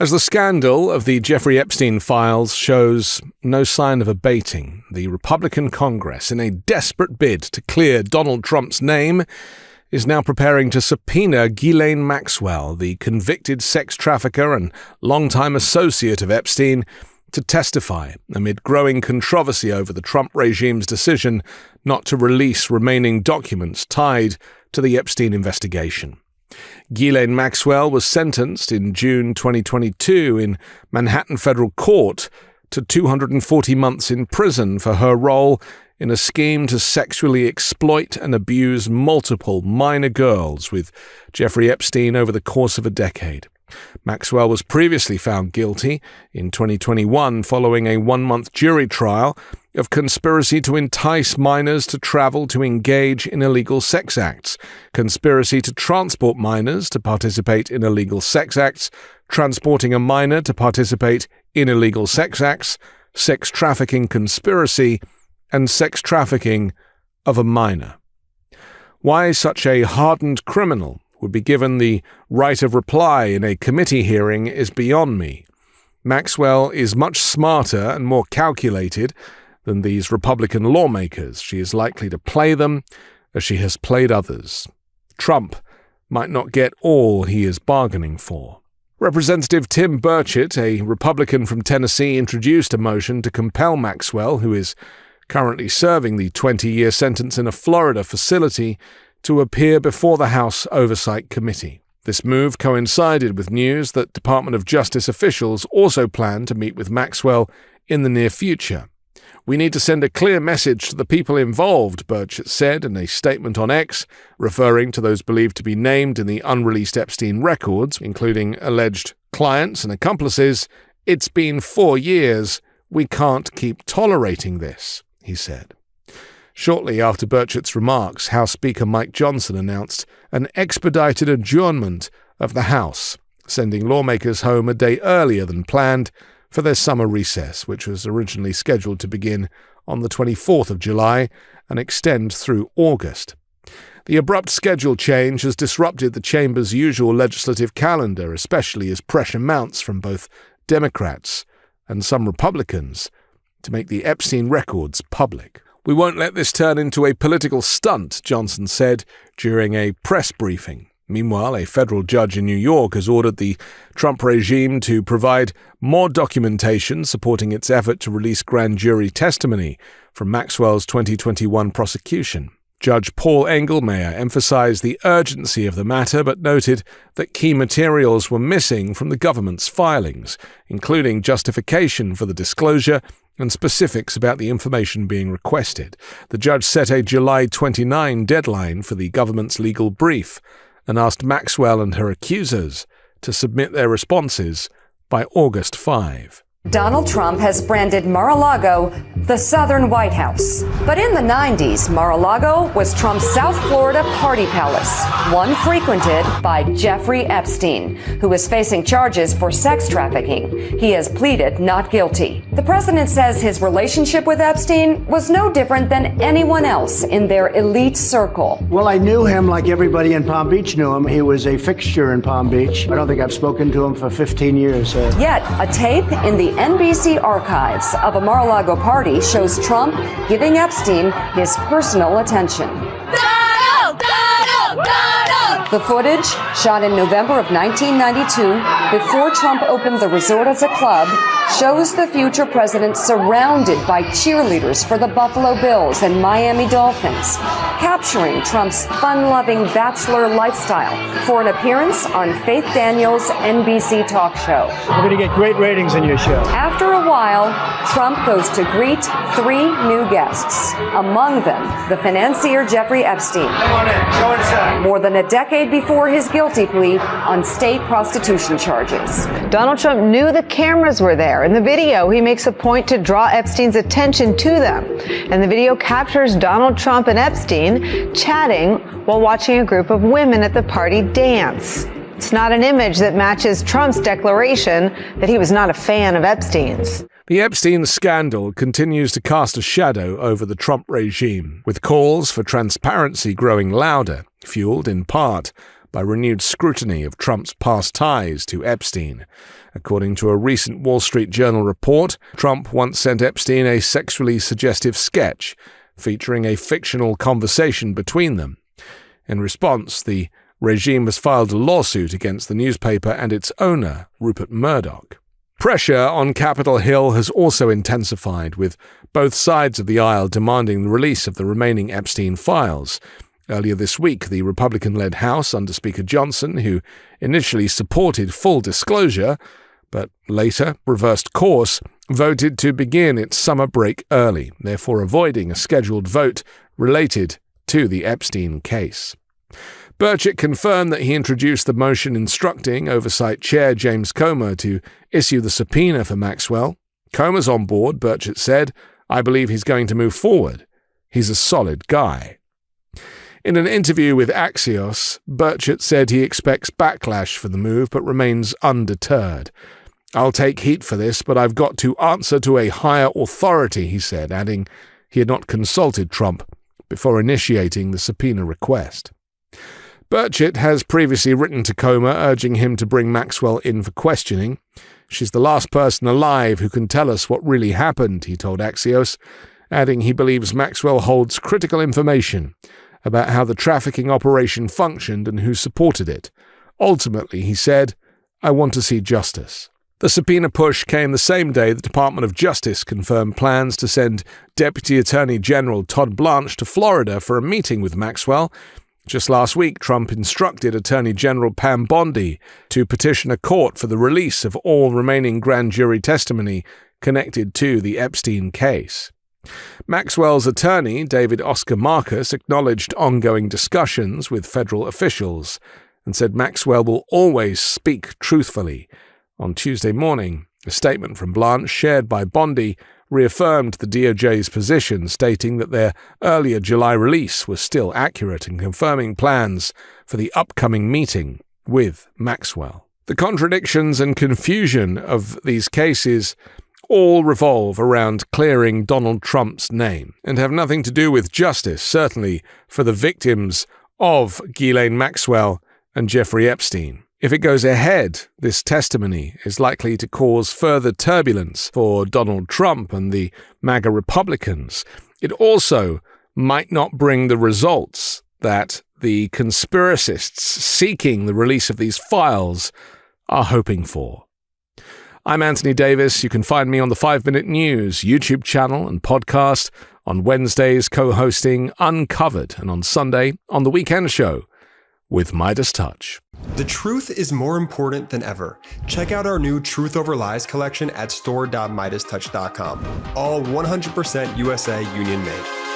As the scandal of the Jeffrey Epstein files shows no sign of abating, the Republican Congress, in a desperate bid to clear Donald Trump's name, is now preparing to subpoena Ghislaine Maxwell, the convicted sex trafficker and longtime associate of Epstein, to testify amid growing controversy over the Trump regime's decision not to release remaining documents tied to the Epstein investigation. Ghislaine Maxwell was sentenced in June 2022 in Manhattan Federal Court to 240 months in prison for her role in a scheme to sexually exploit and abuse multiple minor girls with Jeffrey Epstein over the course of a decade. Maxwell was previously found guilty in 2021 following a one-month jury trial of conspiracy to entice minors to travel to engage in illegal sex acts, conspiracy to transport minors to participate in illegal sex acts, transporting a minor to participate in illegal sex acts, sex trafficking conspiracy, and sex trafficking of a minor. Why such a hardened criminal would be given the right of reply in a committee hearing is beyond me. Maxwell is much smarter and more calculated than these Republican lawmakers. She is likely to play them as she has played others. Trump might not get all he is bargaining for. Representative Tim Burchett, a Republican from Tennessee, introduced a motion to compel Maxwell, who is currently serving the 20-year sentence in a Florida facility, to appear before the House Oversight Committee. This move coincided with news that Department of Justice officials also plan to meet with Maxwell in the near future. "We need to send a clear message to the people involved," Burchett said in a statement on X, referring to those believed to be named in the unreleased Epstein records, including alleged clients and accomplices. "It's been 4 years. We can't keep tolerating this," he said. Shortly after Burchett's remarks, House Speaker Mike Johnson announced an expedited adjournment of the House, sending lawmakers home a day earlier than planned for their summer recess, which was originally scheduled to begin on the 24th of July and extend through August. The abrupt schedule change has disrupted the chamber's usual legislative calendar, especially as pressure mounts from both Democrats and some Republicans to make the Epstein records public. "We won't let this turn into a political stunt," Johnson said during a press briefing. Meanwhile, a federal judge in New York has ordered the Trump regime to provide more documentation supporting its effort to release grand jury testimony from Maxwell's 2021 prosecution. Judge Paul Engelmayer emphasized the urgency of the matter but noted that key materials were missing from the government's filings, including justification for the disclosure and specifics about the information being requested. The judge set a July 29 deadline for the government's legal brief and asked Maxwell and her accusers to submit their responses by August 5. Donald Trump has branded Mar-a-Lago the Southern White House. But in the 90s, Mar-a-Lago was Trump's South Florida party palace, one frequented by Jeffrey Epstein, who is facing charges for sex trafficking. He has pleaded not guilty. The president says his relationship with Epstein was no different than anyone else in their elite circle. Well, I knew him like everybody in Palm Beach knew him. He was a fixture in Palm Beach. I don't think I've spoken to him for 15 years. Yet, a tape in the NBC archives of a Mar-a-Lago party shows Trump giving Epstein his personal attention. Donald! Donald! Donald! The footage, shot in November of 1992, before Trump opened the resort as a club, shows the future president surrounded by cheerleaders for the Buffalo Bills and Miami Dolphins, capturing Trump's fun-loving bachelor lifestyle for an appearance on Faith Daniels' NBC talk show. We're going to get great ratings in your show. After a while, Trump goes to greet 3 new guests, among them the financier Jeffrey Epstein. Come on in. Go inside. More than a decade before his guilty plea on state prostitution charges. Donald Trump knew the cameras were there. In the video, he makes a point to draw Epstein's attention to them. And the video captures Donald Trump and Epstein chatting while watching a group of women at the party dance. It's not an image that matches Trump's declaration that he was not a fan of Epstein's. The Epstein scandal continues to cast a shadow over the Trump regime, with calls for transparency growing louder, fueled in part by renewed scrutiny of Trump's past ties to Epstein. According to a recent Wall Street Journal report, Trump once sent Epstein a sexually suggestive sketch featuring a fictional conversation between them. In response, the regime has filed a lawsuit against the newspaper and its owner, Rupert Murdoch. Pressure on Capitol Hill has also intensified, with both sides of the aisle demanding the release of the remaining Epstein files. Earlier this week, the Republican-led House, under Speaker Johnson, who initially supported full disclosure, but later reversed course, voted to begin its summer break early, therefore avoiding a scheduled vote related to the Epstein case. Burchett confirmed that he introduced the motion instructing Oversight Chair James Comer to issue the subpoena for Maxwell. Comer's on board, Burchett said. I believe he's going to move forward. He's a solid guy. In an interview with Axios, Burchett said he expects backlash for the move but remains undeterred. I'll take heat for this, but I've got to answer to a higher authority, he said, adding he had not consulted Trump before initiating the subpoena request. Burchett has previously written to Comer urging him to bring Maxwell in for questioning. She's the last person alive who can tell us what really happened, he told Axios, adding he believes Maxwell holds critical information about how the trafficking operation functioned and who supported it. Ultimately, he said, I want to see justice. The subpoena push came the same day the Department of Justice confirmed plans to send Deputy Attorney General Todd Blanche to Florida for a meeting with Maxwell. Just last week, Trump instructed Attorney General Pam Bondi to petition a court for the release of all remaining grand jury testimony connected to the Epstein case. Maxwell's attorney, David Oscar Marcus, acknowledged ongoing discussions with federal officials and said Maxwell will always speak truthfully. On Tuesday morning, a statement from Blanche, shared by Bondi, reaffirmed the DOJ's position, stating that their earlier July release was still accurate and confirming plans for the upcoming meeting with Maxwell. The contradictions and confusion of these cases all revolve around clearing Donald Trump's name and have nothing to do with justice, certainly for the victims of Ghislaine Maxwell and Jeffrey Epstein. If it goes ahead, this testimony is likely to cause further turbulence for Donald Trump and the MAGA Republicans. It also might not bring the results that the conspiracists seeking the release of these files are hoping for. I'm Anthony Davis. You can find me on the 5 Minute News YouTube channel and podcast, on Wednesdays co-hosting Uncovered, and on Sunday on The Weekend Show with MeidasTouch. The truth is more important than ever. Check out our new Truth Over Lies collection at store.meidastouch.com. All 100% USA union made.